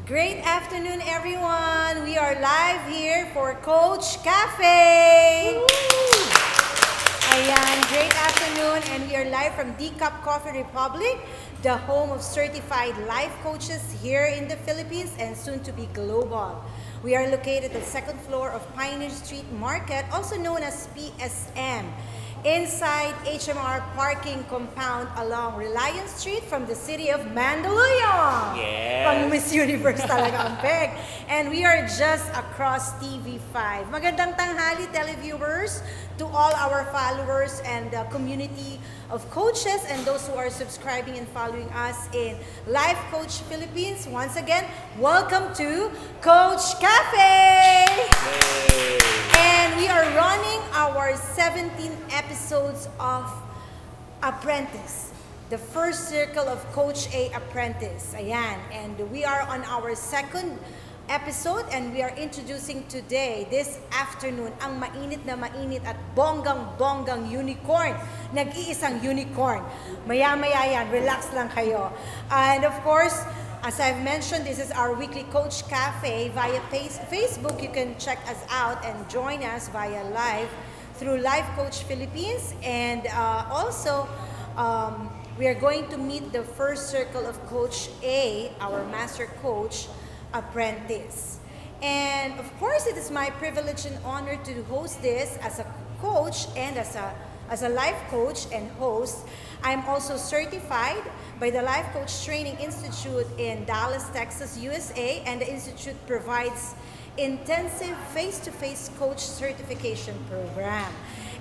Great afternoon, everyone. We are live here for Coach Cafe. Ayan, great afternoon, and we are live from D-Cup Coffee Republic, the home of certified life coaches here in the Philippines and soon to be global. We are located at the second floor of Pioneer Street Market, also known as PSM, inside HMR parking compound along Reliance Street from the city of Mandaluyong. Yes. Pang Miss Universe talaga ang peg. And we are just across TV5. Magandang tanghali, televiewers, to all our followers and the community of coaches and those who are subscribing and following us in Life Coach Philippines. Once again, welcome to Coach Cafe! Yay. And we are running our 17 episodes of Apprentice, the first circle of Coach A Apprentice. Ayan. And we are on our second episode and we are introducing today, this afternoon, ang mainit na mainit at bonggang-bonggang unicorn. Nag-iisang unicorn. Maya-maya yan, relax lang kayo. And of course, as I've mentioned, this is our weekly Coach Cafe via Facebook. You can check us out and join us via live through Life Coach Philippines. And also, we are going to meet the first circle of Coach A, our master coach, Apprentice. And of course, it is my privilege and honor to host this as a coach and as a life coach and host. I'm also certified by the Life Coach Training Institute in Dallas, Texas, USA, and the institute provides intensive face-to-face coach certification program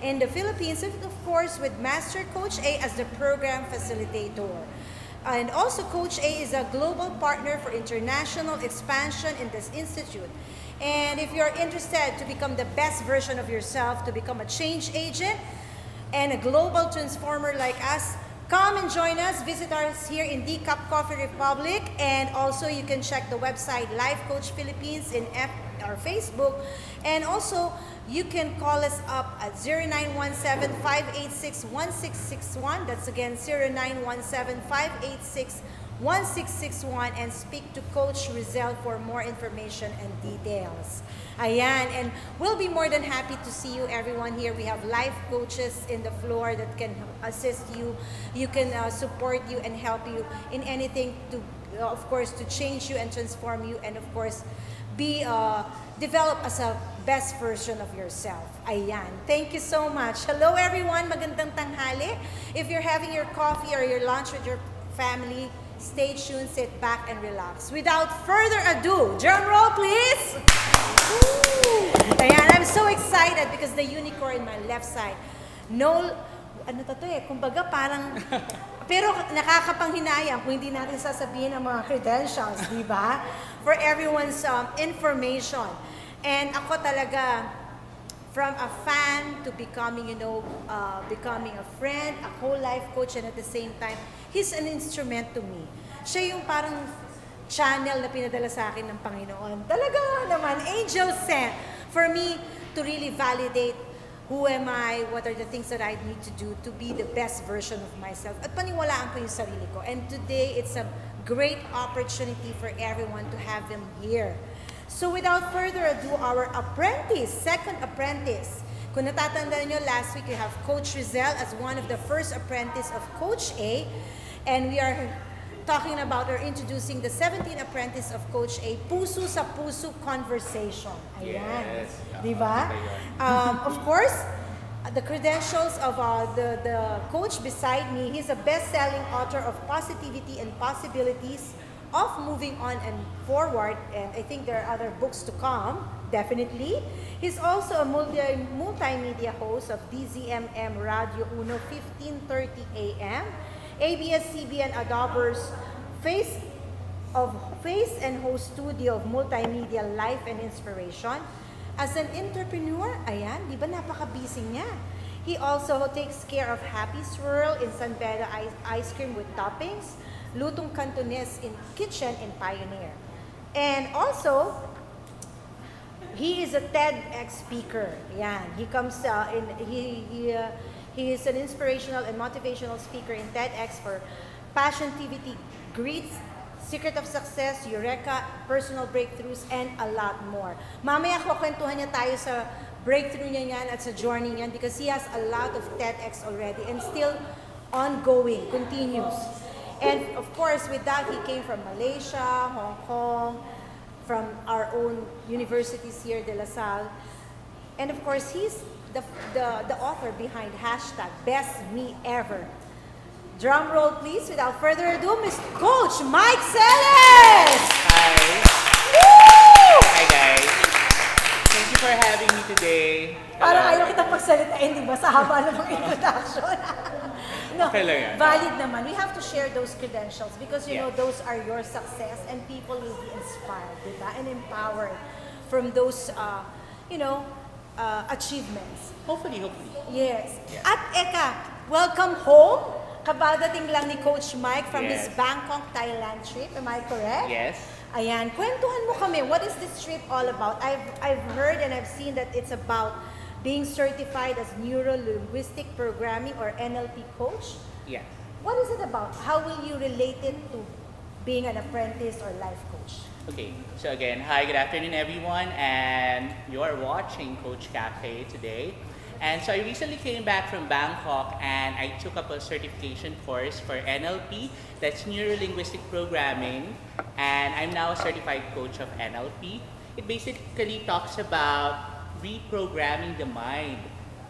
in the Philippines, of course, with Master Coach A as the program facilitator. And also, Coach A is a global partner for international expansion in this institute. And if you're interested to become the best version of yourself, to become a change agent and a global transformer like us, come and join us. Visit us here in D-Cup Coffee Republic. And also, you can check the website Life Coach Philippines in our Facebook. And also, you can call us up at 0917-586-1661. That's again 0917-586-1661 and speak to Coach Rizel for more information and details. Ayan, and we'll be more than happy to see you, everyone here. We have life coaches in the floor that can assist you. You can support you and help you in anything to, of course, to change you and transform you, and of course, be develop as a best version of yourself. Ayan. Thank you so much. Hello, everyone. Magandang tanghali. If you're having your coffee or your lunch with your family, stay tuned, sit back, and relax. Without further ado, drum roll, please. Woo! Ayan. I'm so excited because the unicorn in my left side. No, ano to kumbaga parang, pero nakakapanghinayang kung hindi natin sasabihin ang mga credentials, di ba? For everyone's information. And ako talaga, from a fan to becoming, becoming a friend, a whole life coach, and at the same time, he's an instrument to me. Siya yung parang channel na pinadala sa akin ng Panginoon. Talaga naman, angel sent for me to really validate who am I, what are the things that I need to do to be the best version of myself. At paniwalaan ko yung sarili ko. And today, it's a great opportunity for everyone to have them here. So without further ado, our apprentice, second apprentice. Kung natatandaan nyo, last week we have Coach Rizel as one of the first apprentice of Coach A. And we are talking about or introducing the 17th apprentice of Coach A, Puso sa Puso Conversation. Ayan. Yes. Diba? Of course, the credentials of the coach beside me, he's a best-selling author of Positivity and Possibilities of Moving On and Forward, and I think there are other books to come, definitely. He's also a multimedia host of DZMM Radio Uno 1530 AM, ABS-CBN Adobers Face and Host Studio of Multimedia Life and Inspiration. As an entrepreneur, ayan, di ba napaka-busy niya? He also takes care of Happy Swirl in San Beda ice cream with toppings, Lutong Cantonese in Kitchen in Pioneer. And also, he is a TEDx speaker. Yan, he comes he is an inspirational and motivational speaker in TEDx for Passion TV Greets Secret of Success, Eureka, Personal Breakthroughs, and a lot more. Mamaya kwentuhan niya tayo sa breakthrough niya yan at sa journey niyan because he has a lot of TEDx already and still ongoing, continues. And of course, with that, he came from Malaysia, Hong Kong, from our own universities here, De La Salle. And of course, he's the author behind hashtag Best Me Ever. Drum roll, please. Without further ado, Mr. Coach Myke Celis! Hi. Woo! Hi guys. Thank you for having me today. Parang ayaw kitang pagsalitain, di ba? Sa haba ng introduction. No, Okay lang yan. valid naman. We have to share those credentials because you know Yes. those are your success and people will be inspired, di ba? And empowered from those, achievements. Hopefully. Yes. Yes. At Eka, welcome home. Kabadating lang ni Coach Myke from his Yes. Bangkok, Thailand trip. Am I correct? Yes. Ayan, kwentuhan mo kami. What is this trip all about? I've heard and I've seen that it's about being certified as Neuro-Linguistic Programming or NLP coach. Yes. What is it about? How will you relate it to being an apprentice or life coach? Okay. So again, hi, good afternoon everyone, and you are watching Coach Cafe today. And so I recently came back from Bangkok and I took up a certification course for NLP, that's Neuro-Linguistic Programming, and I'm now a certified coach of NLP. It basically talks about reprogramming the mind.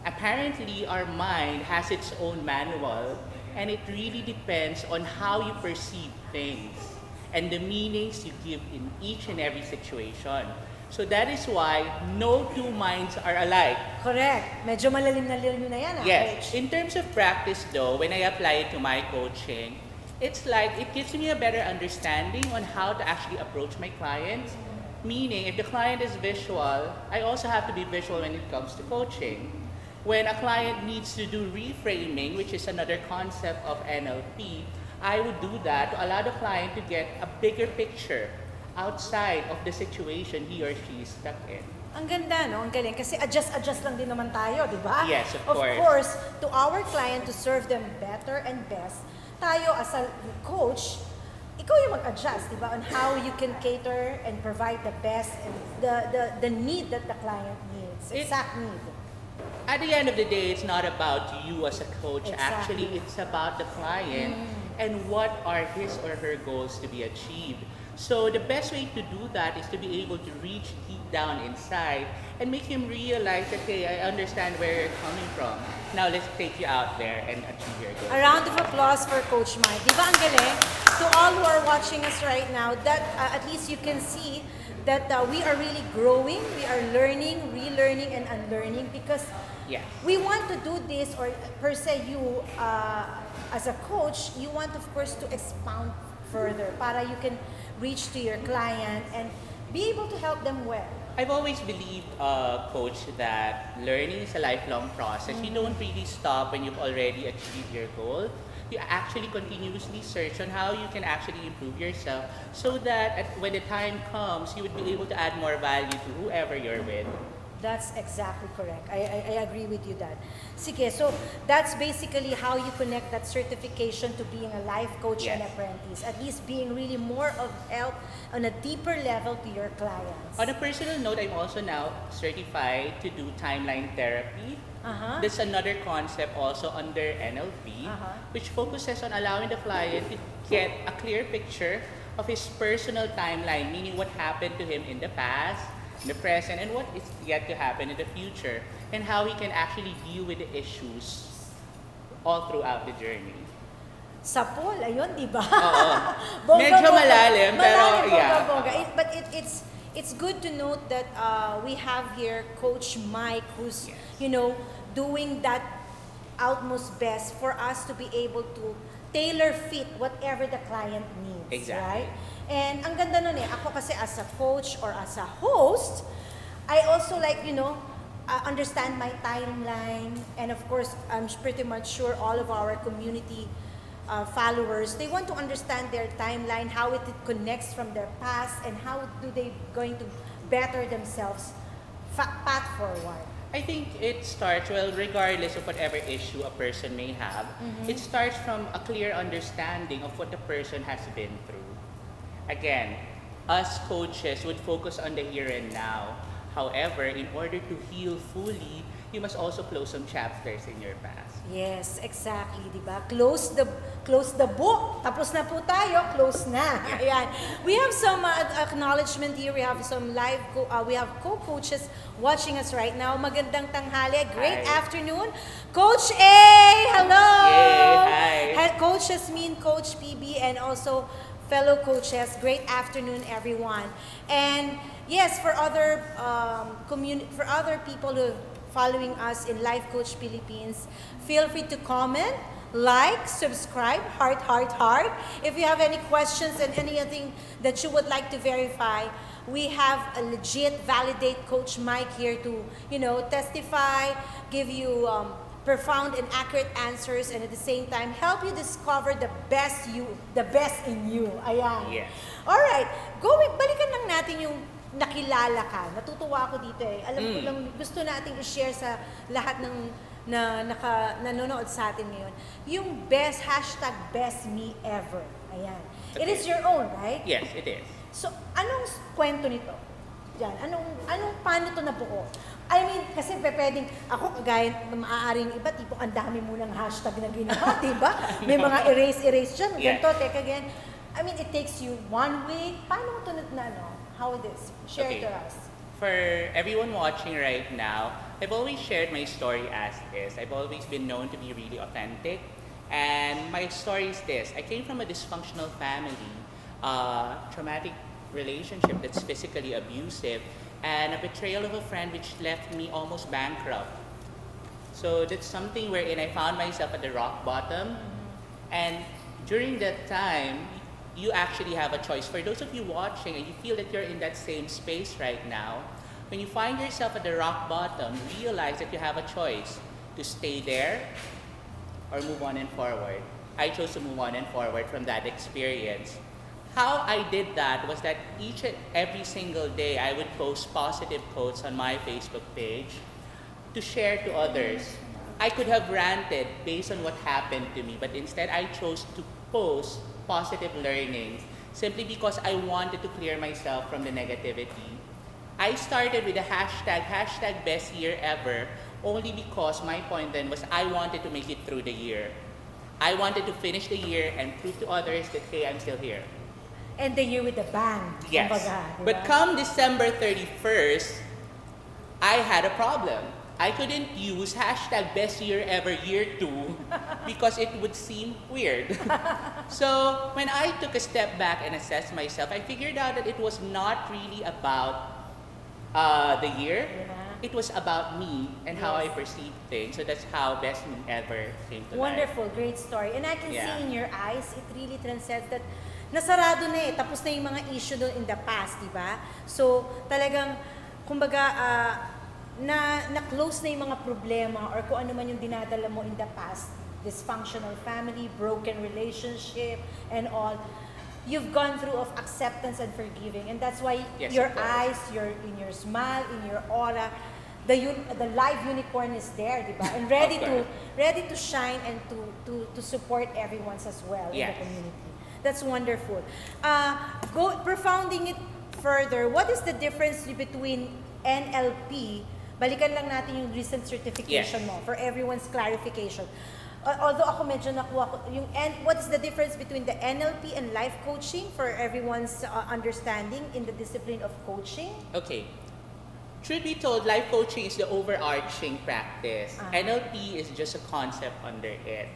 Apparently, our mind has its own manual and it really depends on how you perceive things and the meanings you give in each and every situation. So that is why no two minds are alike. Correct. Medyo malalim na yan, Yes. Coach. In terms of practice though, when I apply it to my coaching, it's like it gives me a better understanding on how to actually approach my clients. Meaning, if the client is visual, I also have to be visual when it comes to coaching. When a client needs to do reframing, which is another concept of NLP, I would do that to allow the client to get a bigger picture outside of the situation he or she is stuck in. Ang ganda, no? Ang galing. Kasi adjust lang din naman tayo, di ba? Yes, of course. Of course, to our client, to serve them better and best, tayo as a coach, ikaw yung mag-adjust, di ba? On how you can cater and provide the best and the need that the client needs. Exact need. At the end of the day, it's not about you as a coach. Exactly. Actually, it's about the client and what are his or her goals to be achieved. So the best way to do that is to be able to reach deep down inside and make him realize that, hey, I understand where you're coming from. Now let's take you out there and achieve your goals. A round of applause for Coach Myke. Di ba ang galing? To all who are watching us right now, that at least you can see that we are really growing, we are learning, relearning, and unlearning because Yes. we want to do this, or per se, you as a coach, you want, of course, to expound further para you can reach to your client and be able to help them well. I've always believed, Coach, that learning is a lifelong process. You don't really stop when you've already achieved your goal. You actually continuously search on how you can actually improve yourself so that when the time comes, you would be able to add more value to whoever you're with. That's exactly correct. I agree with you that. Sige, so that's basically how you connect that certification to being a life coach and Yes. apprentice. At least being really more of help on a deeper level to your clients. On a personal note, I'm also now certified to do timeline therapy. Uh-huh. There's another concept also under NLP, which focuses on allowing the client to get a clear picture of his personal timeline, meaning what happened to him in the past, in the present, and what is yet to happen in the future, and how he can actually deal with the issues all throughout the journey. Sapol, ayun, di ba? Oo. Bongga, Medyo bongga. malalim, pero Malalim, yeah. bongga. But it's good to note that we have here Coach Myke, who's Yes. doing that utmost best for us to be able to tailor fit whatever the client needs. Exactly. Right? And ang ganda nun ako kasi as a coach or as a host, I also understand my timeline, and of course, I'm pretty much sure all of our community followers, they want to understand their timeline, how it connects from their past, and how do they going to better themselves path forward. I think it starts, well, regardless of whatever issue a person may have, it starts from a clear understanding of what the person has been through. again, us coaches would focus on the here and now. However, in order to heal fully, you must also close some chapters in your past. Yes, exactly, 'di ba? Close the book. Tapos na po tayo, close na. Ayan. We have some acknowledgement here. We have some we have co-coaches watching us right now. Magandang tanghali. Great Hi. afternoon. Coach A, hello. Yay, hi. Coach Jasmine, Coach PB, and also fellow coaches. Great afternoon, everyone. And yes, for other for other people who are following us in Life Coach Philippines, feel free to comment, like, subscribe, heart, heart, heart. If you have any questions and anything that you would like to verify, we have a legit, validate Coach Myke here to, testify, give you profound and accurate answers, and at the same time, help you discover the best in you. Ayan. Yes. Alright, balikan lang natin yung nakilala ka. Natutuwa ako dito eh. Alam ko lang, gusto nating i-share sa lahat ng nanonood sa atin ngayon. Yung best me ever. Ayan. It Okay. is your own, right? Yes, it is. So, anong kwento nito? Yan. Paano to nabuo? I mean, kasi pwedeng, ako kagaya na maaaring iba, tipo, ang dami mo ng hashtag na ginawa, diba? May mga erase dyan, Yeah. ganito, teka, again. I mean, it takes you 1 week. Paano mo to how it is? Share it to us. For everyone watching right now, I've always shared my story as is. I've always been known to be really authentic. And my story is this. I came from a dysfunctional family, traumatic relationship that's physically abusive, and a betrayal of a friend which left me almost bankrupt. So that's something wherein I found myself at the rock bottom. And during that time, you actually have a choice. For those of you watching and you feel that you're in that same space right now, when you find yourself at the rock bottom, realize that you have a choice to stay there or move on and forward. I chose to move on and forward from that experience. How I did that was that each and every single day I would post positive quotes on my Facebook page to share to others. I could have ranted based on what happened to me, but instead I chose to post positive learnings simply because I wanted to clear myself from the negativity. I started with the hashtag best year ever, only because my point then was I wanted to make it through the year. I wanted to finish the year and prove to others that, hey, I'm still here. And the year with a bang. Yes. Kumbaga, diba? But come December 31st, I had a problem. I couldn't use hashtag best year ever year 2 because it would seem weird. So when I took a step back and assessed myself, I figured out that it was not really about the year. Yeah. It was about me and how I perceived things. So that's how best me ever came to life. Wonderful, great story. And I can Yeah. see in your eyes, it really transcends that nasarado na eh. Tapos na yung mga issue doon in the past, di ba? So, talagang, kumbaga, na-close na yung mga problema or kung ano man yung dinadala mo in the past, dysfunctional family, broken relationship, and all. You've gone through of acceptance and forgiving. And that's why Yes, your of course. eyes, in your smile, in your aura, the live unicorn is there, di ba? And ready Of to shine and to support everyone's as well in Yes. the community. That's wonderful. Profounding it further, what is the difference between NLP? Balikan lang natin yung recent certification Yes. mo for everyone's clarification. Although ako medyo nakuha ko yung what is the difference between the NLP and life coaching for everyone's understanding in the discipline of coaching? Okay. Truth be told, life coaching is the overarching practice. NLP is just a concept under it.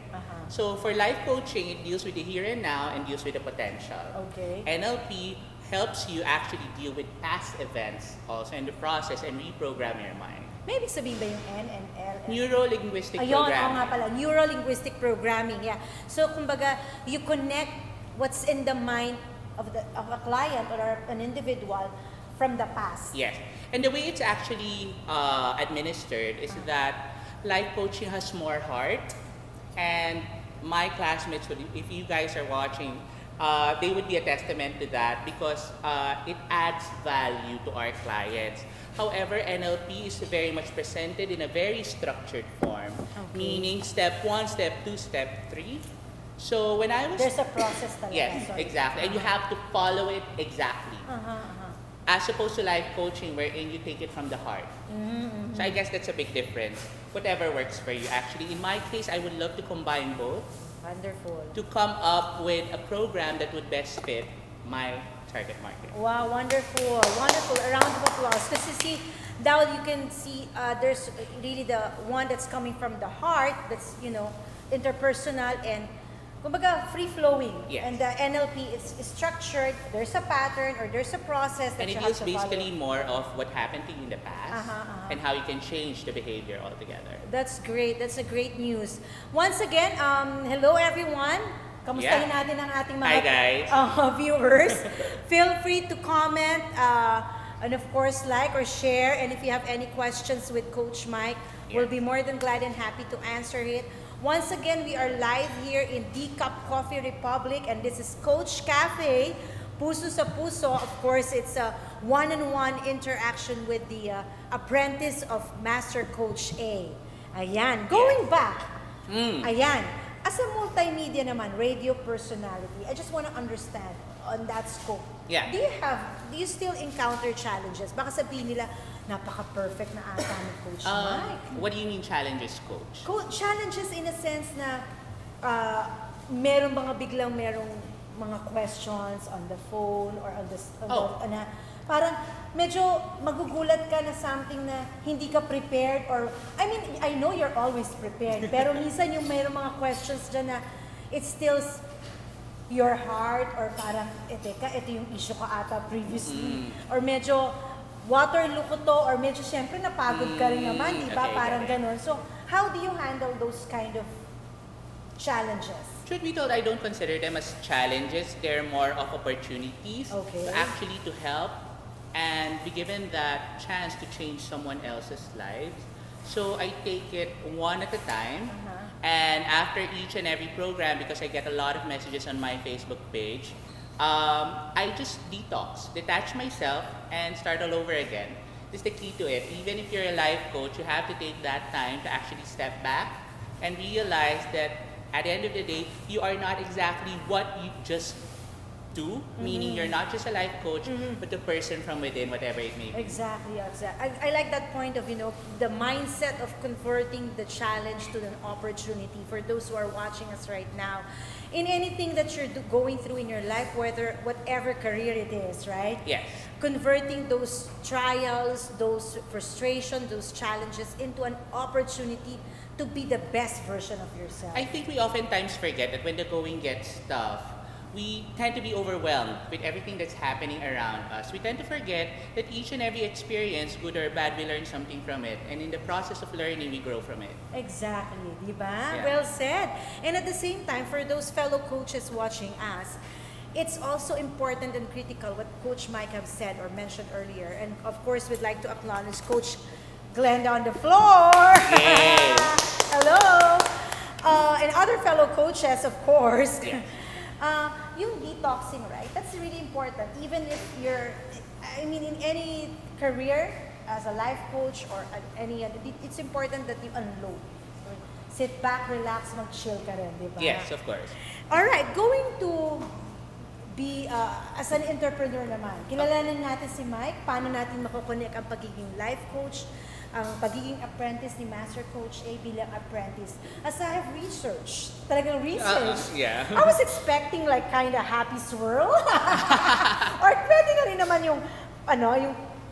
So for life coaching, it deals with the here and now and deals with the potential. Okay. NLP helps you actually deal with past events also in the process and reprogram your mind. May ibig sabihin ba yung N and L? Neuro-linguistic Ayun, oo programming. nga pala. Neuro-linguistic programming, yeah. So, kumbaga, you connect what's in the mind of a client or an individual from the past. Yes. And the way it's actually administered is that life coaching has more heart. And my classmates, if you guys are watching, they would be a testament to that because it adds value to our clients. However, NLP is very much presented in a very structured form, meaning step 1, step 2, step 3. So when I was There's a process talaga. yes, sorry. exactly, and you have to follow it exactly. As opposed to life coaching, wherein you take it from the heart. So I guess that's a big difference. Whatever works for you. Actually, in my case, I would love to combine both Wonderful. to come up with a program that would best fit my target market. Wow, wonderful, wonderful. A round of applause. Because you see, now you can see there's really the one that's coming from the heart, that's, interpersonal and kumbaga free-flowing. Yes. And the NLP is structured, there's a pattern or there's a process that And you it have deals to basically follow. more of what happened to you in the past and how you can change the behavior altogether. That's great. That's a great news. Once again, hello everyone. Kamustahin Yeah. natin ang ating Hi, mga guys. viewers. Feel free to comment and of course like or share. And if you have any questions with Coach Myke, we'll be more than glad and happy to answer it. Once again, we are live here in D Cup Coffee Republic, and this is Coach Cafe. Puso sa puso. Of course, it's a one-on-one interaction with the apprentice of Master Coach A. Ayan. Going back. Ayan. As a multimedia naman, radio personality, I just want to understand on that scope. Yeah. Do you still encounter challenges? Baka sabihin nila, napaka-perfect na ata ni Coach Myke. What do you mean challenges, coach? Challenges in a sense na merong mga questions on the phone or on the parang medyo magugulat ka na something na hindi ka prepared or I mean I know you're always prepared pero minsan yung merong mga questions dyan na it stills your heart or parang teka ito yung issue ko ata previously or medyo Waterloo ko to or medyo syempre napagod ka rin naman, di ba? Okay, Parang ganun. So, how do you handle those kind of challenges? Truth be told, I don't consider them as challenges. They're more of opportunities Okay. to actually to help and be given that chance to change someone else's lives. So I take it one at a time. And after each and every program, because I get a lot of messages on my Facebook page, I just detach myself, and start all over again. This is the key to it. Even if you're a life coach, you have to take that time to actually step back and realize that at the end of the day, you are not exactly what you just do, meaning you're not just a life coach, but the person from within, whatever it may be. Exactly. I like that point of, the mindset of converting the challenge to an opportunity for those who are watching us right now. In anything that you're going through in your life, whatever career it is, right? Yes. Converting those trials, those frustrations, those challenges into an opportunity to be the best version of yourself. I think we oftentimes forget that when the going gets tough, we tend to be overwhelmed with everything that's happening around us. We tend to forget that each and every experience, good or bad, we learn something from it. And in the process of learning, we grow from it. Exactly, di ba? Yeah. Well said. And at the same time, for those fellow coaches watching us, it's also important and critical what Coach Myke have said or mentioned earlier. And of course, we'd like to acknowledge Coach Glenda on the floor. Yay. Hello. And other fellow coaches, of course. Yes. Yung detoxing, right? That's really important. Even if in any career, as a life coach or it's important that you unload. Sit back, relax, mag-chill ka rin, di ba? Yes, of course. Alright, going to be, as an entrepreneur naman, kilalanin natin si Myke, paano natin makukonek ang pagiging life coach, ang pagiging apprentice ni Master Coach A bilang apprentice. As I have researched, talagang research, Yeah. I was expecting like kind of happy swirl. Or pwede na rin naman yung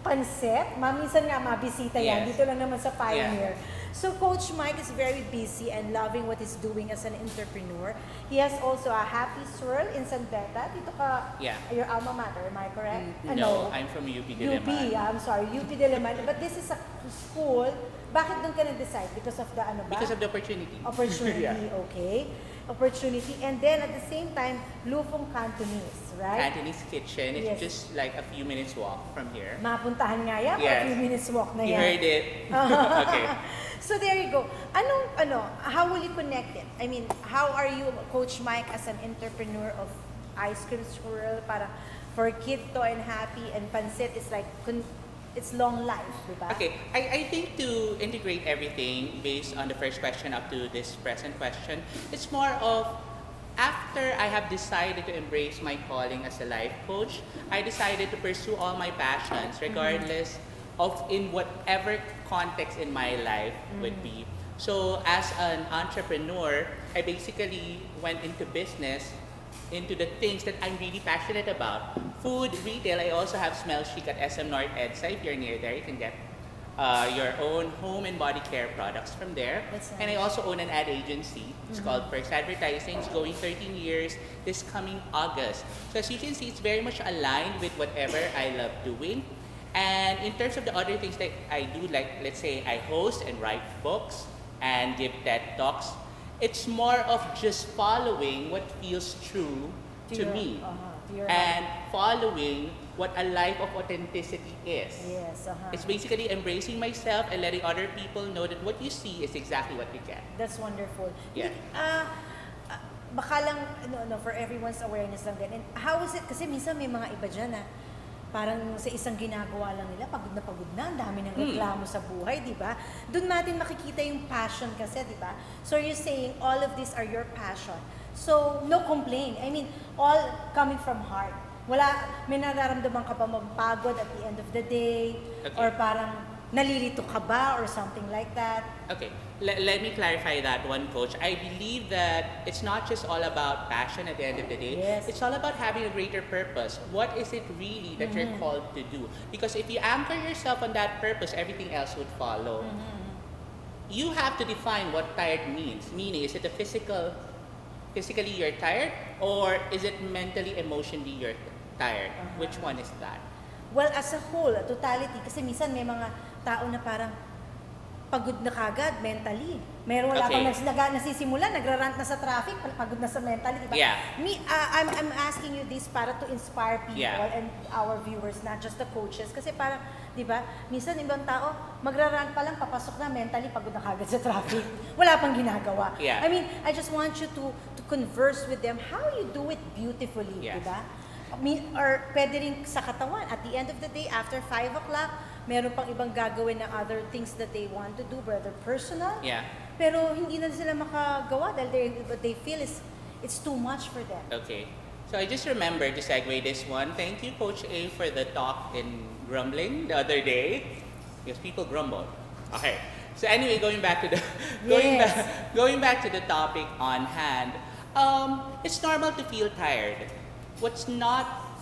pansit. Minsan nga mabisita yan. Yes. Dito lang naman sa Pioneer. So Coach Myke is very busy and loving what he's doing as an entrepreneur. He has also a happy swirl in San Beta. Dito ka, your alma mater, am I correct? No, I'm from UP Diliman. UP, I'm sorry, UP Diliman. But this is a school. Bakit doon ka nag-decide? Because of the ano ba? Because of the opportunity. Opportunity, Yeah. okay. Opportunity. And then at the same time, Lufong Cantonese, right? Cantonese Kitchen. It's Yes. just like a few minutes walk from here. Mapuntahan nga yan, Yes. a few minutes walk na You yan. heard it. Okay. So there you go. How will you connect it? I mean, how are you, Coach Myke, as an entrepreneur of ice cream swirl, para for Kidto and Happy and Pansit is like, it's long life, diba? Okay, I think to integrate everything based on the first question up to this present question, it's more of after I have decided to embrace my calling as a life coach, I decided to pursue all my passions, regardless of in whatever context in my life would be. So as an entrepreneur, I basically went into business, into the things that I'm really passionate about. Food, retail, I also have Smell Chic at SM North EDSA. If you're near there, you can get your own home and body care products from there. That's And I nice. also own an ad agency. It's called Perks Advertising. It's going 13 years this coming August. So as you can see, it's very much aligned with whatever I love doing. And in terms of the other things that I do, like let's say I host and write books and give TED Talks, it's more of just following what feels true to me To your and following what a life of authenticity is. Yes, It's basically embracing myself and letting other people know that what you see is exactly what you get. That's wonderful. Yeah. Baka lang, for everyone's awareness lang din. And how is it? Kasi minsan may mga iba dyan na parang sa isang ginagawa lang nila, pagod na, ang dami ng reklamo sa buhay, di ba? Doon natin makikita yung passion kasi, di ba? So you're saying all of these are your passion. So, no complaint. I mean, all coming from heart. Wala, may nararamdaman ka ba mapagod at the end of the day? Okay. Or parang nalilito ka ba or something like that? Okay, let me clarify that one, Coach. I believe that it's not just all about passion at the end of the day. Yes. It's all about having a greater purpose. What is it really that you're called to do? Because if you anchor yourself on that purpose, everything else would follow. You have to define what tired means. Meaning, is it a physically you're tired, or is it mentally, emotionally you're tired? Which one is that? Well, as a whole, a totality, kasi minsan may mga tao na parang pagod na kagad mentally. Meron wala Okay. pang nasisimula, nagrarant na sa traffic, pagod na sa mentally, di ba? Yeah. I'm asking you this para to inspire people Yeah. and our viewers, not just the coaches. Kasi parang, di ba, minsan ibang tao, magrarant pa lang, papasok na mentally, pagod na kagad sa traffic. Wala pang ginagawa. Yeah. I mean, I just want you to converse with them how you do it beautifully, Yes. di ba? Or pwede rin sa katawan. At the end of the day, after 5 o'clock, meron pang ibang gagawin na other things that they want to do, whether personal. Yeah. Pero hindi na sila makagawa dahil what they feel is it's too much for them. Okay. So I just remembered to segue this one. Thank you, Coach A, for the talk in grumbling the other day. Because people grumble. Okay. So anyway, going back to the Yes. going back to the topic on hand. It's normal to feel tired. What's not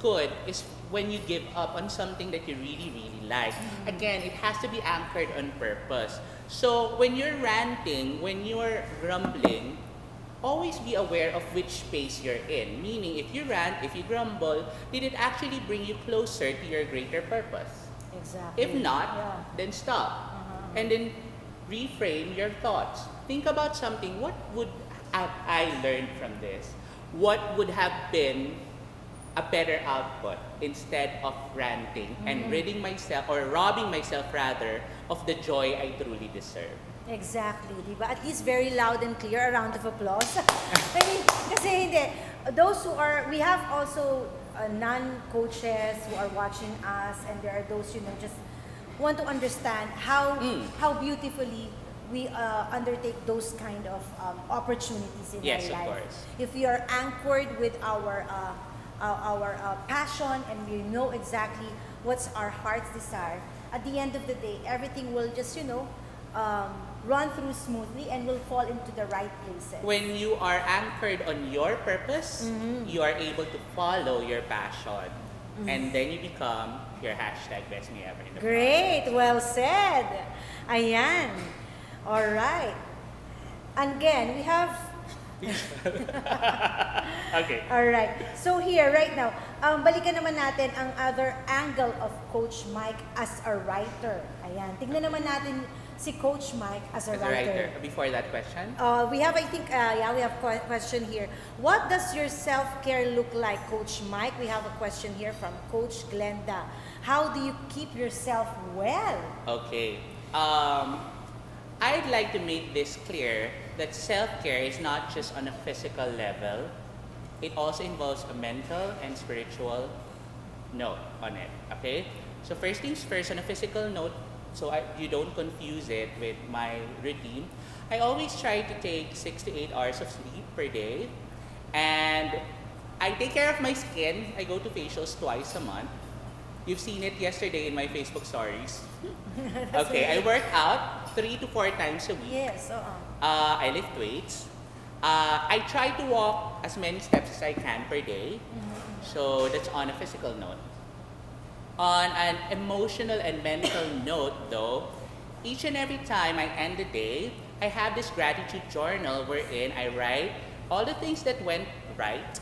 good is when you give up on something that you really, really like. Again, it has to be anchored on purpose. So when you're ranting, when you're grumbling, always be aware of which space you're in. Meaning, if you rant, if you grumble, did it actually bring you closer to your greater purpose? Exactly. If not, Yeah. then stop. And then reframe your thoughts. Think about something. What would have I learned from this? What would have been a better output instead of ranting and ridding myself or robbing myself rather of the joy I truly deserve? Exactly, di ba? At least very loud and clear, a round of applause. I mean, kasi hindi, those who are, we have also non-coaches who are watching us, and there are those, just want to understand how beautifully we undertake those kind of opportunities in Yes, our of life. course. If we are anchored with our passion and we know exactly what's our heart's desire, at the end of the day, everything will just, run through smoothly and will fall into the right places. When you are anchored on your purpose, you are able to follow your passion. And then you become your hashtag best me ever in the Great, well said. Ayan. All right. And again, we have Okay. all right. So here, right now, balikan naman natin ang other angle of Coach Myke as a writer. Ayan. Tingnan naman natin si Coach Myke as a As a writer. writer, before that question, We have, I think, we have question here. What does your self-care look like, Coach Myke? We have a question here from Coach Glenda. How do you keep yourself well? okay. I'd like to make this clear that self-care is not just on a physical level. It also involves a mental and spiritual note on it, okay? So first things first, on a physical note, so you don't confuse it with my routine, I always try to take 6 to 8 hours of sleep per day. And I take care of my skin. I go to facials twice a month. You've seen it yesterday in my Facebook stories. Okay, I work out 3 to 4 times a week. Yes, I lift weights. I try to walk as many steps as I can per day. So that's on a physical note. On an emotional and mental note, though, each and every time I end the day, I have this gratitude journal wherein I write all the things that went right.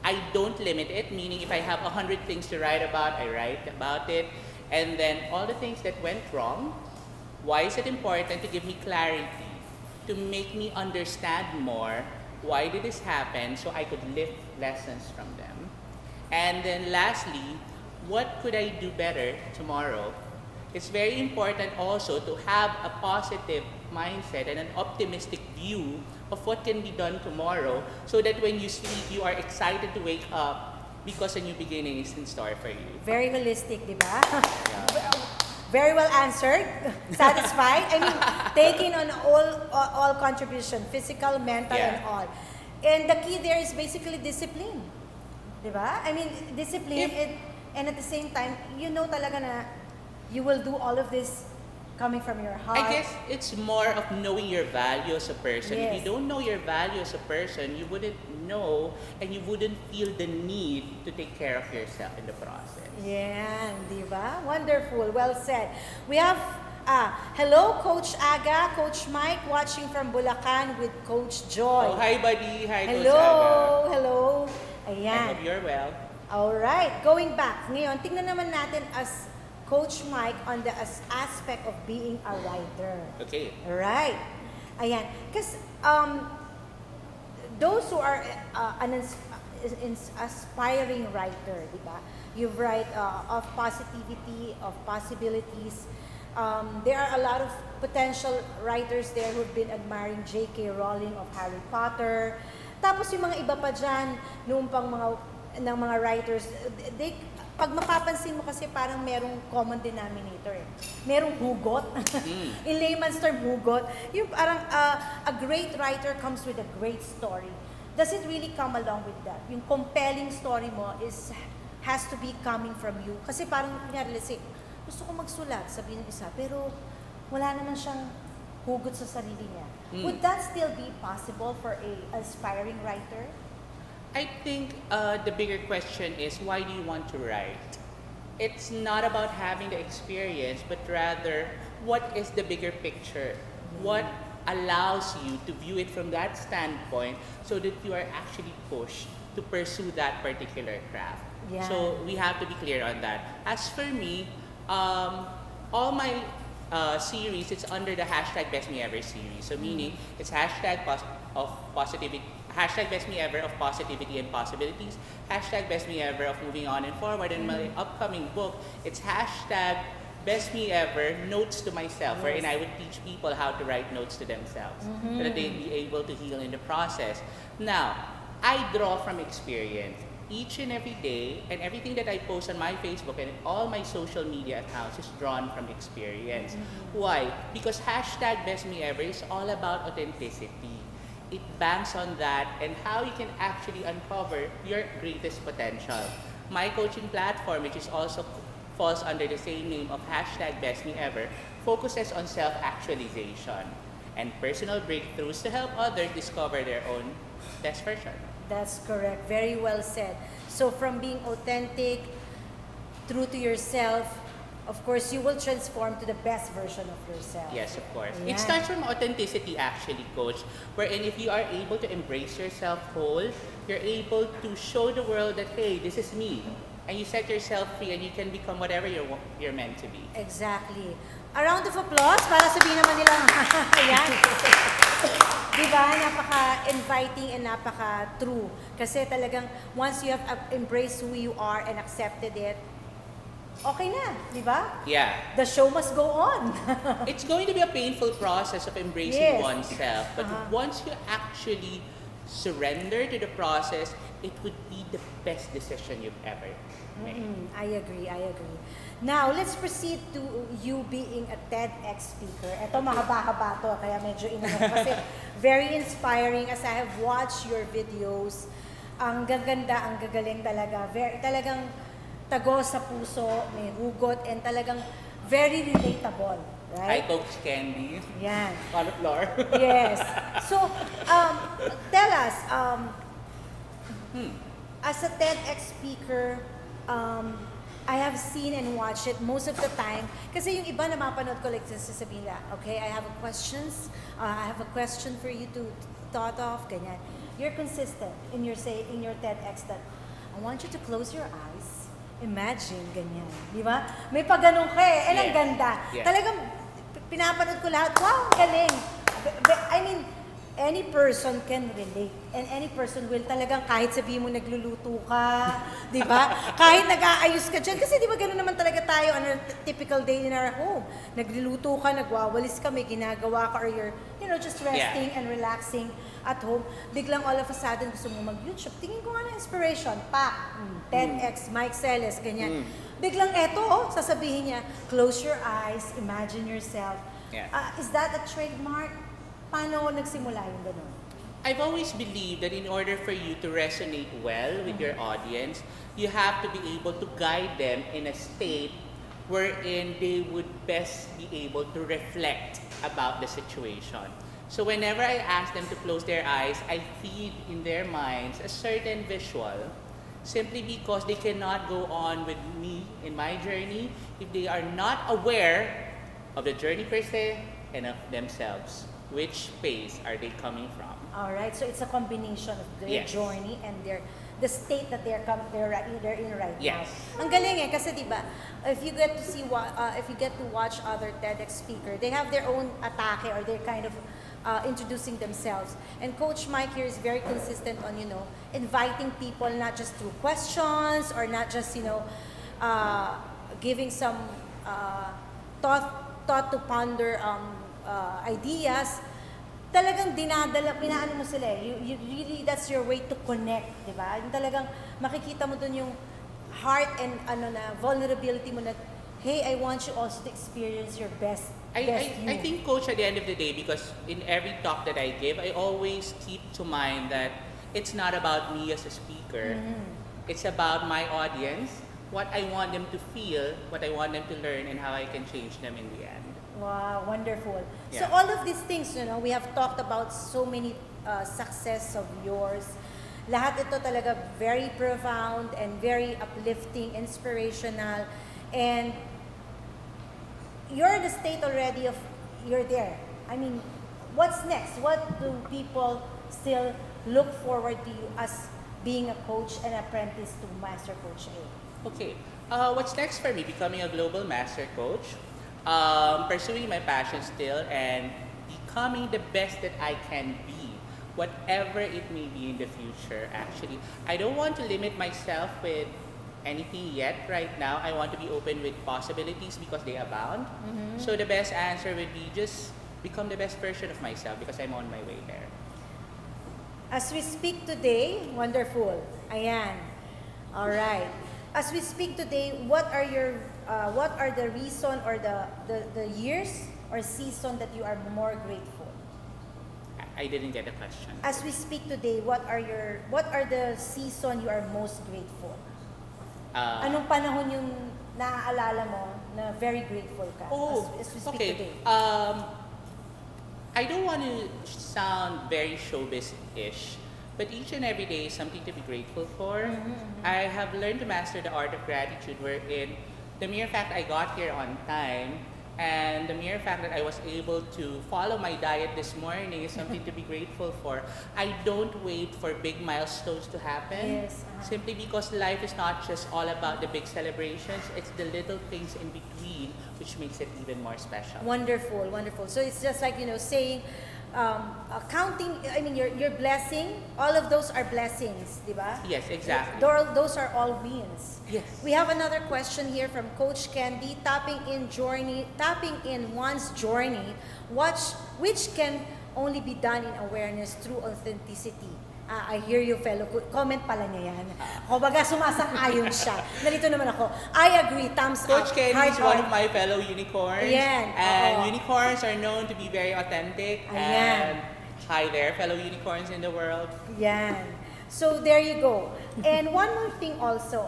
I don't limit it, meaning if I have 100 things to write about, I write about it. And then all the things that went wrong, why is it important to give me clarity, to make me understand more why did this happen so I could lift lessons from them. And then lastly, what could I do better tomorrow? It's very important also to have a positive mindset and an optimistic view of what can be done tomorrow so that when you sleep, you are excited to wake up because a new beginning is in store for you. Very holistic, di ba? Yeah. Very well answered. Satisfied. I mean, taking on all contribution, physical, mental, Yeah. and all. And the key there is basically discipline. Di ba? I mean, discipline, and at the same time, you know talaga na you will do all of this coming from your heart. I guess it's more of knowing your value as a person. If Yes. you don't know your value as a person, you wouldn't know and you wouldn't feel the need to take care of yourself in the process. Yan, di ba? Wonderful. Well said. We have, hello, Coach Aga, Coach Myke, watching from Bulacan with Coach Joy. Oh, hi buddy. Hi Coach Hello, Aga. hello. I Ayan. hope you're well. Alright, going back. Ngayon, tingnan naman natin as Coach Myke on the aspect of being a writer. Okay. Right. Ayan. Because those who are an aspiring writer, di ba? You write of positivity, of possibilities. There are a lot of potential writers there who've been admiring J.K. Rowling of Harry Potter. Tapos yung mga iba pa dyan, noong pang ng mga writers, pag mapapansin mo kasi parang merong common denominator eh. Merong hugot. In layman's term, hugot. Yung parang a great writer comes with a great story. Does it really come along with that? Yung compelling story mo has to be coming from you. Kasi parang, kunyari, let's say, gusto ko magsulat, sabihin ng isa, pero wala naman siyang hugot sa sarili niya. Would that still be possible for a aspiring writer? I think the bigger question is, why do you want to write? It's not about having the experience, but rather, what is the bigger picture? What allows you to view it from that standpoint so that you are actually pushed to pursue that particular craft? Yeah. So we have to be clear on that. As for me, all my series, it's under the hashtag Best Me Ever series. So meaning, it's hashtag of positivity, hashtag Best Me Ever of positivity and possibilities, hashtag Best Me Ever of moving on and forward. And my upcoming book, it's hashtag Best Me Ever notes to myself, wherein I would teach people how to write notes to themselves so that they'd be able to heal in the process. Now, I draw from experience. Each and every day, and everything that I post on my Facebook and all my social media accounts is drawn from experience. Why? Because hashtag Best Me Ever is all about authenticity. It banks on that and how you can actually uncover your greatest potential. My coaching platform, which is also falls under the same name of hashtag Best Me Ever, focuses on self-actualization and personal breakthroughs to help others discover their own best version. That's correct. Very well said. So from being authentic, true to yourself, of course, you will transform to the best version of yourself. Yes, of course. Yeah. It starts from authenticity actually, Coach, wherein if you are able to embrace yourself whole, you're able to show the world that, hey, this is me. And you set yourself free and you can become whatever you're meant to be. Exactly. A round of applause para sabihin naman nila, ayan. Diba? Napaka-inviting and napaka-true. Kasi talagang once you have embraced who you are and accepted it, okay na, di ba? Yeah. The show must go on. It's going to be a painful process of embracing Yes. oneself. But once you actually surrender to the process, it would be the best decision you've ever made. I agree. Now, let's proceed to you being a TEDx speaker. Ito, mahaba-haba to, kaya medyo inanong kasi very inspiring as I have watched your videos. Ang gaganda, ang gagaling talaga. Talagang tago sa puso, may hugot, and talagang very relatable. Hi, Right? Coach Candy. Yan. On the floor. Yes. So, tell us, as a TEDx speaker, I have seen and watched it most of the time. Kasi yung iba na mapanood ko, like sasabihin nila, okay, I have a question for you to thought of, ganyan. You're consistent in your TEDx that I want you to close your eyes, imagine, ganyan. Di ba? May pagganong ka eh. And ang Yes. ganda. Yes. Talagang pinapanood ko lahat, wow, ang galing. I mean, any person can relate. And any person will talagang kahit sabihin mo nagluluto ka, di ba? Kahit nag-aayos ka dyan. Kasi di ba gano'n naman talaga tayo on a typical day in our home. Nagluluto ka, nagwawalis ka, may ginagawa ka, or you're, just resting and relaxing at home. Biglang all of a sudden gusto mo mag-YouTube. Tingin ko nga na inspiration. TEDx, Myke, Celis, ganyan. Biglang sasabihin niya, close your eyes, imagine yourself. Yeah. Is that a trademark? Paano nagsimula yung ganun? I've always believed that in order for you to resonate well with your audience, you have to be able to guide them in a state wherein they would best be able to reflect about the situation. So whenever I ask them to close their eyes, I feed in their minds a certain visual, simply because they cannot go on with me in my journey if they are not aware of the journey per se and of themselves. Which phase are they coming from? All right, so it's a combination of their Yes. journey and the state that they're in right Yes. now. Ang galing kasi 'di ba? If you get to watch other TEDx speaker, they have their own atake or they're kind of introducing themselves. And Coach Myke here is very consistent on inviting people not just through questions or not just giving some thought to ponder ideas. Talagang pinaano mo sila eh. You really, that's your way to connect, di ba? Yung talagang makikita mo dun yung heart and vulnerability mo na, hey, I want you also to experience your best you. I think, Coach, at the end of the day, because in every talk that I give, I always keep to mind that it's not about me as a speaker. It's about my audience, what I want them to feel, what I want them to learn, and how I can change them in the end. Wow, wonderful. So Yeah. all of these things, we have talked about so many success of yours. Lahat ito talaga very profound and very uplifting, inspirational. And you're in the state already of, you're there. I mean, what's next? What do people still look forward to you as being a coach and apprentice to Master Coach A? Okay, what's next for me? Becoming a global master coach, pursuing my passion still, and becoming the best that I can be, whatever it may be in the future. Actually, I don't want to limit myself with anything yet right now. I want to be open with possibilities because they abound. So the best answer would be just become the best version of myself because I'm on my way there. As we speak today, wonderful. Ayan. All right. As we speak today, what are the reason or the years or season that you are more grateful? I didn't get the question. As we speak today, what are the season you are most grateful? Anong panahon yung naaalala mo na very grateful ka as we speak today? I don't want to sound very showbiz-ish, but each and every day is something to be grateful for. I have learned to master the art of gratitude wherein the mere fact I got here on time and the mere fact that I was able to follow my diet this morning is something to be grateful for. I don't wait for big milestones to happen. Yes, Simply because life is not just all about the big celebrations, it's the little things in between which makes it even more special. Wonderful, wonderful. So it's just like, saying, counting, I mean, your blessing, all of those are blessings, di ba? Yes, exactly. Those are all wins. Yes. We have another question here from Coach Candy, tapping in one's journey, which can only be done in awareness through authenticity I hear you, fellow coach. Comment pala niya yan. Kumbaga, sumasang-ayon siya. Nalito naman ako. I agree, thumbs Coach up. Kenny is one of my fellow unicorns. Ayan, And oo. unicorns are known to be very authentic. Ayan. And hi there, fellow unicorns in the world. Yan. So, there you go. And one more thing also,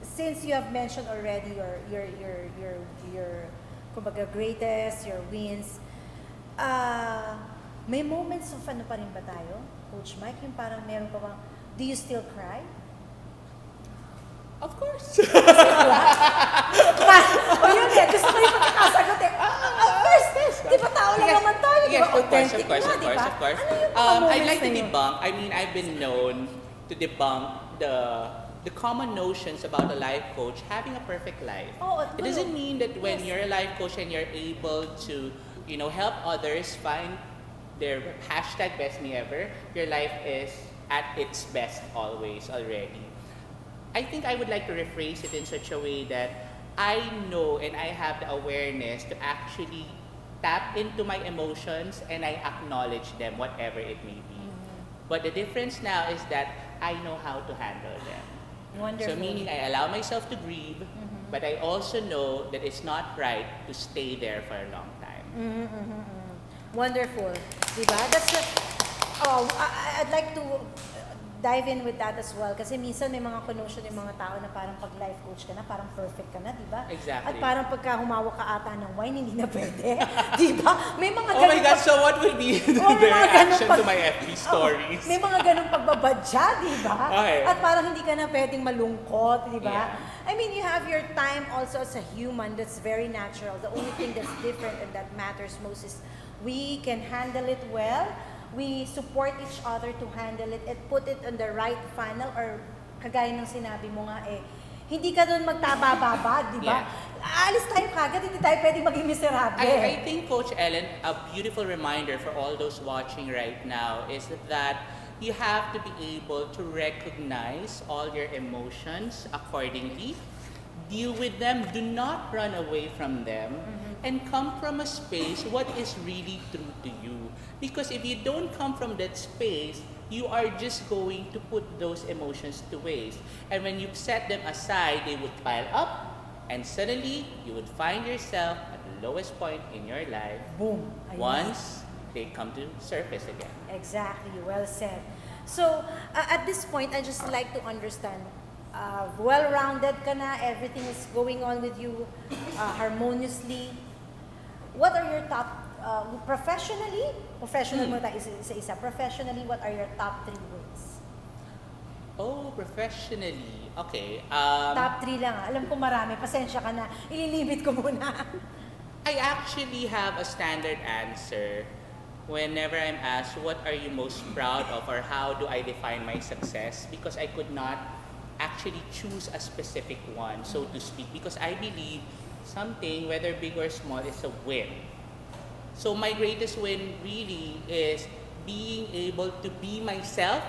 since you have mentioned already your kumbaga greatest, your wins, may moments of ano pa rin ba tayo, Coach Myke? Yung parang meron pa bang, do you still cry? Of course. O yun eh, gusto ko yung pagkakasagot eh. Of course, di ba tao lang naman tayo, di Yes, ba? of course, Authentic of course, nga, of di course, ba? of course. Ano yung mga moments I'd like to na yun? debunk. I mean, I've been known to debunk the common notions about a life coach having a perfect life. Oh, It doesn't mean that when Yes. you're a life coach and you're able to, help others find their hashtag best me ever, your life is at its best always already. I think I would like to rephrase it in such a way that I know and I have the awareness to actually tap into my emotions and I acknowledge them, whatever it may be. But the difference now is that I know how to handle them. Wonderful. So meaning I allow myself to grieve, but I also know that it's not right to stay there for a long time. Wonderful. Diba? That's the, I'd like to dive in with that as well. Kasi minsan may mga connotation yung mga tao na parang pag life coach ka na, parang perfect ka na, di ba? Exactly. At parang pagka humawak ka ata ng wine, hindi na pwede. Di ba? May mga Oh my ganun God, pag- so what will be the Oh, may mga ganun reaction pag- to my FB stories? May mga ganung pagbabadya, di ba? Okay. At parang hindi ka na pwedeng malungkot, di ba? Yeah. I mean, you have your time also as a human. That's very natural. The only thing that's different and that matters most is we can handle it well. We support each other to handle it and put it on the right funnel or kagaya ng sinabi mo nga hindi ka doon magtabababa, di ba? Yeah. Alis tayo kagad, hindi tayo pwedeng maging miserable. I think, Coach Ellen, a beautiful reminder for all those watching right now is that you have to be able to recognize all your emotions accordingly, deal with them, do not run away from them, and come from a space what is really true to you. Because if you don't come from that space, you are just going to put those emotions to waste. And when you set them aside, they would pile up, and suddenly you would find yourself at the lowest point in your life Boom. Ayun. once they come to surface again. Exactly, well said. So, at this point, I just like to understand, well-rounded ka na, everything is going on with you harmoniously. What are your top, professional mo tayo isa-isa, professionally, what are your top 3 wins? Oh, professionally. Okay. Top 3 lang. Alam ko marami, pasensya ka na. Ililimit ko muna. I actually have a standard answer whenever I'm asked, what are you most proud of or how do I define my success? Because I could not actually choose a specific one, so to speak, because I believe something, whether big or small, is a win. So my greatest win really is being able to be myself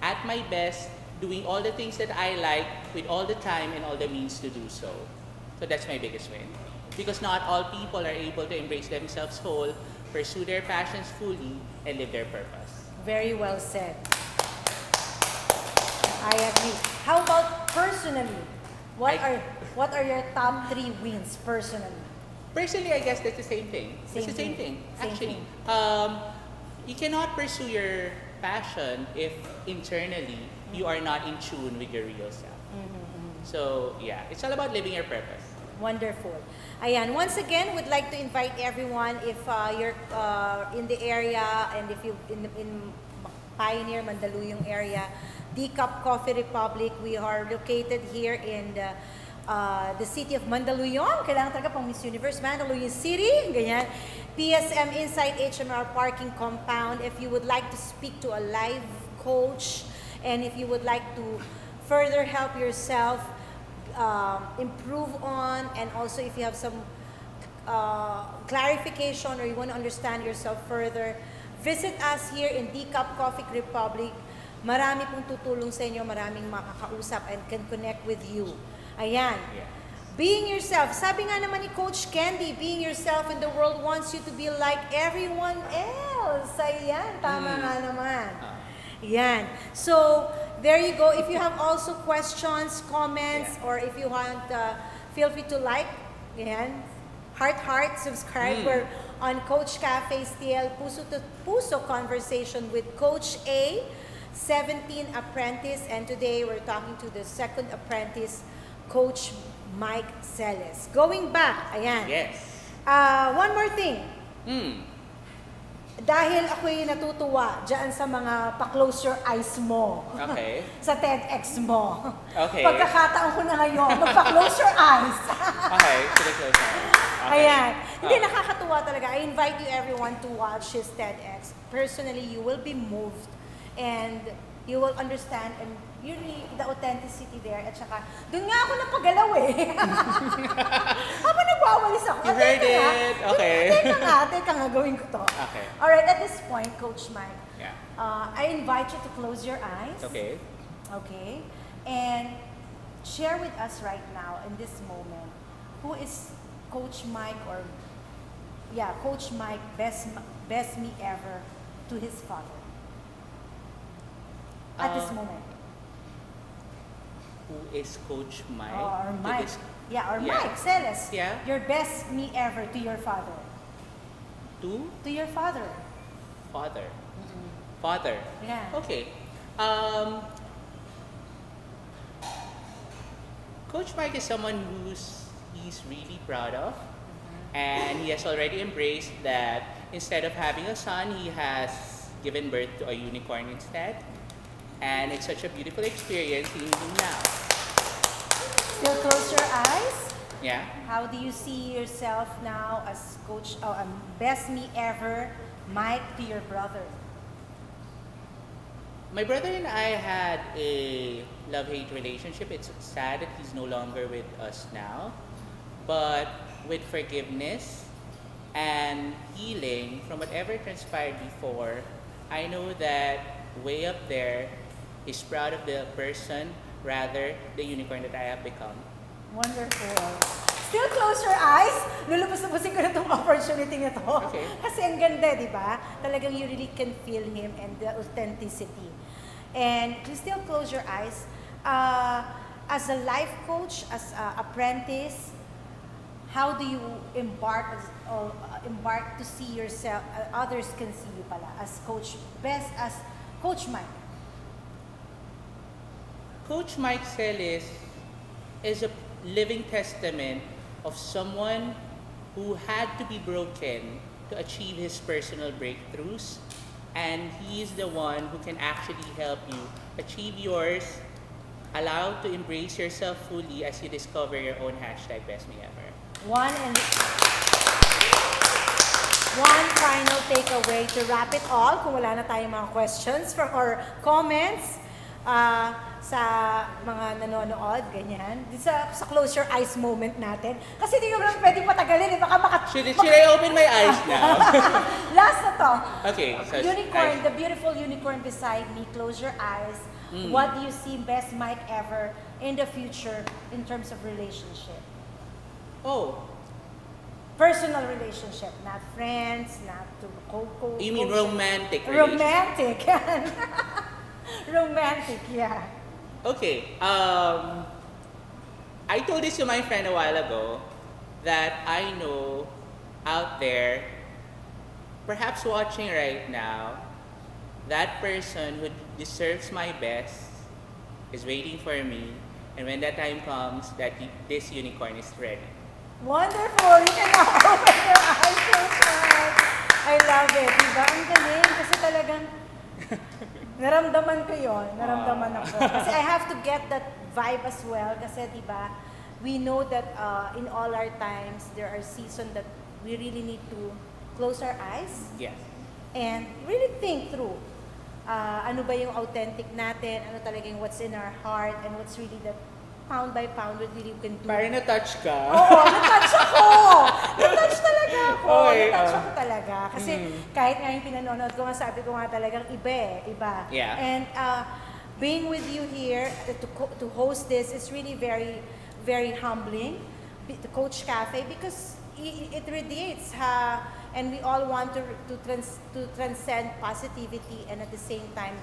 at my best, doing all the things that I like with all the time and all the means to do so. So that's my biggest win. Because not all people are able to embrace themselves whole, pursue their passions fully, and live their purpose. Very well said. I agree. How about personally? What are your top 3 wins personally? Personally, I guess that's the same thing. It's the same thing, Same actually. thing. You cannot pursue your passion if internally you are not in tune with your real self. So, yeah, it's all about living your purpose. Wonderful. Ayan, once again, would like to invite everyone if you're in the area and if you in Pioneer, Mandaluyong area, D-Cup Coffee Republic, we are located here in the city of Mandaluyong. Kailangan talaga pang Miss Universe, Mandaluyong City. Ganyan. PSM Inside HMR Parking Compound. If you would like to speak to a live coach and if you would like to further help yourself improve on, and also if you have some clarification or you want to understand yourself further, visit us here in D-Cup Coffee Republic. Marami pong tutulong sa inyo, maraming makakausap and can connect with you. Ayan. Yeah. Being yourself. Sabi nga naman ni Coach Candy, being yourself in the world wants you to be like everyone else. Ayan, tama nga naman. Yan. So, there you go. If you have also questions, comments, Yeah. or if you want, feel free to like. Yan. Heart, subscribe. We're on Coach Cafe still. Puso to Puso conversation with Coach A, 17 apprentice. And today we're talking to the second apprentice, Coach Myke Celis. Going back, ayan. Yes. One more thing. Dahil ako'y natutuwa dyan sa mga pa-close your eyes mo. Okay. Sa TEDx mo. Okay. Pagkakataon ko na ngayon, magpa-close your eyes. Okay, to the close one. Okay. Ayan. Hindi, nakakatuwa talaga. I invite you everyone to watch his TEDx. Personally, you will be moved and you will understand and really the authenticity there. At saka, doon nga ako napagalaw eh. Habang nagwawalis ako. You heard it. Okay. Teka nga, gawin ko to. Okay. Alright, at this point, Coach Myke, Yeah. I invite you to close your eyes. Okay. Okay. And share with us right now, in this moment, who is Coach Myke Coach Myke, best me ever to his father. At this moment. Who is Coach Myke? Or To Myke. this- Yeah, or Yeah. Myke, Celis. Yeah. Your best me ever to your father. To To your father. father. Father. Yeah. Okay. Coach Myke is someone he's really proud of, and he has already embraced that instead of having a son, he has given birth to a unicorn instead. And it's such a beautiful experience seeing him now. Still close your eyes. Yeah. How do you see yourself now as Coach, best me ever, Myke, to your brother? My brother and I had a love-hate relationship. It's sad that he's no longer with us now. But with forgiveness and healing from whatever transpired before, I know that way up there is proud of the person, rather the unicorn that I have become. Wonderful. Still close your eyes. Lulubos-lubusin ko na itong opportunity na to. Okay. Kasi ang ganda, di ba? Talagang you really can feel him and the authenticity. And you still close your eyes. As a life coach, as an apprentice, how do you embark to see yourself, others can see you pala, as Coach Myke? Coach Myke Celis is a living testament of someone who had to be broken to achieve his personal breakthroughs, and he is the one who can actually help you achieve yours, allowed to embrace yourself fully as you discover your own #BestMeEver. One final takeaway to wrap it all, kung wala na tayong mga questions from or comments sa mga nanonood, ganyan. Sa close your eyes moment natin. Kasi di ko naman pwede patagalin, eh. Should I open my eyes now? Last na to. Okay. So Unicorn, the beautiful unicorn beside me, close your eyes. What do you see best Myke ever in the future in terms of relationship? Oh, Personal relationship, not friends, not to co-co. you mean romantic relationship? Romantic. Romantic, yeah. Okay. I told this to my friend a while ago that I know out there, perhaps watching right now, that person who deserves my best is waiting for me, and when that time comes, this unicorn is ready. Wonderful! You can now open your eyes, Coach Myke. I love it. Diba? Ang galing. Kasi talagang naramdaman ko yun. Naramdaman ako. Kasi I have to get that vibe as well. Kasi diba, we know that in all our times, there are seasons that we really need to close our eyes Yes. and really think through. Ano ba yung authentic natin? Ano talagang what's in our heart? And what's really that pound by pound what really you can do. Parang na-touch ka. Oo, na-touch ako! Na-touch talaga ako. Okay, Na-touch ako talaga. Kasi kahit nga yung pinanonood ko, sabi ko nga talagang iba eh. Iba. Yeah. And being with you here to host this is really very, very humbling to Coach Cafe because it radiates, and we all want to transcend positivity and at the same time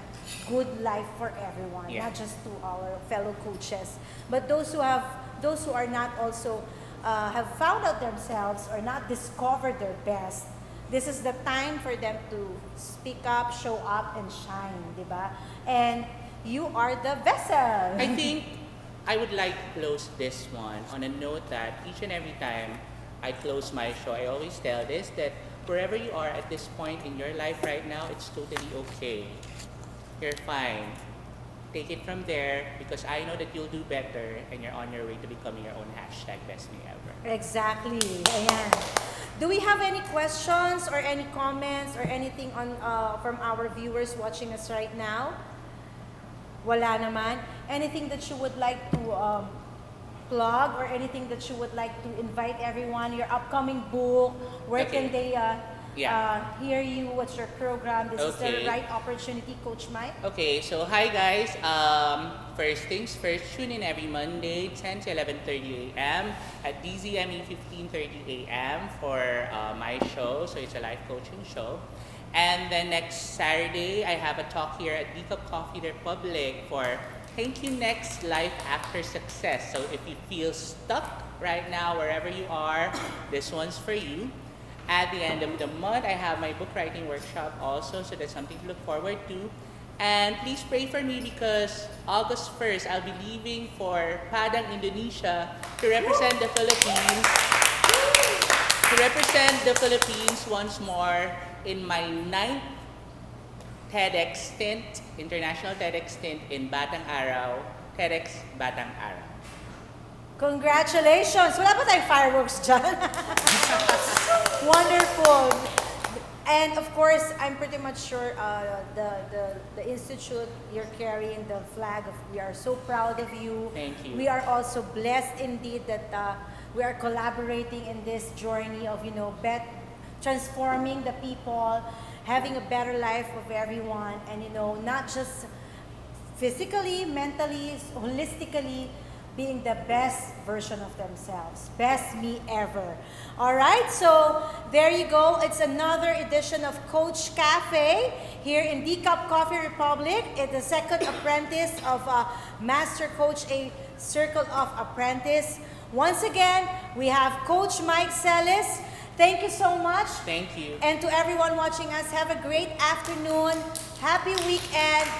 good life for everyone, Yeah. not just to our fellow coaches, but those who are not also have found out themselves or not discovered their best. This is the time for them to speak up, show up, and shine, di ba? And you are the vessel. I think I would like to close this one on a note that each and every time I close my show, I always tell this, that wherever you are at this point in your life right now, it's totally okay. You're fine. Take it from there because I know that you'll do better and you're on your way to becoming your own hashtag best me ever. Exactly. Ayan. Do we have any questions or any comments or anything on from our viewers watching us right now? Wala naman. Anything that you would like to plug or anything that you would like to invite everyone? Your upcoming book, where Okay. can they Yeah. hear you? What's your program? This is Okay. the right opportunity, Coach Myke. Okay, so hi guys. First things first, tune in every Monday, 10 to 11:30 a.m. at DZME 15:30 a.m. for my show. So it's a life coaching show. And then next Saturday, I have a talk here at Decaf Coffee Republic for Thank You Next Life After Success. So if you feel stuck right now, wherever you are, this one's for you. At the end of the month, I have my book writing workshop also, so that's something to look forward to. And please pray for me because August 1st, I'll be leaving for Padang, Indonesia to represent the Philippines. To represent the Philippines once more in my 9th TEDx stint, international TEDx stint in Batang Araw, TEDx Batang Araw. Congratulations! Wala ba tayong fireworks dyan? Wonderful! And of course, I'm pretty much sure the institute, you're carrying the flag of, we are so proud of you. Thank you. We are also blessed indeed that we are collaborating in this journey of, transforming the people, having a better life of everyone, and not just physically, mentally, holistically, being the best version of themselves. Best me ever. All right, so there you go. It's another edition of Coach Cafe here in Decaf Coffee Republic. It's the second apprentice of Master Coach, a Circle of Apprentice. Once again, we have Coach Myke Celis. Thank you so much. Thank you. And to everyone watching us, have a great afternoon. Happy weekend.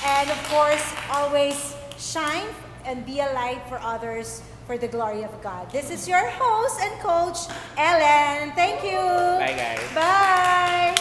And of course, always shine and be a light for others for the glory of God. This is your host and coach, Ellen. Thank you. Bye, guys. Bye.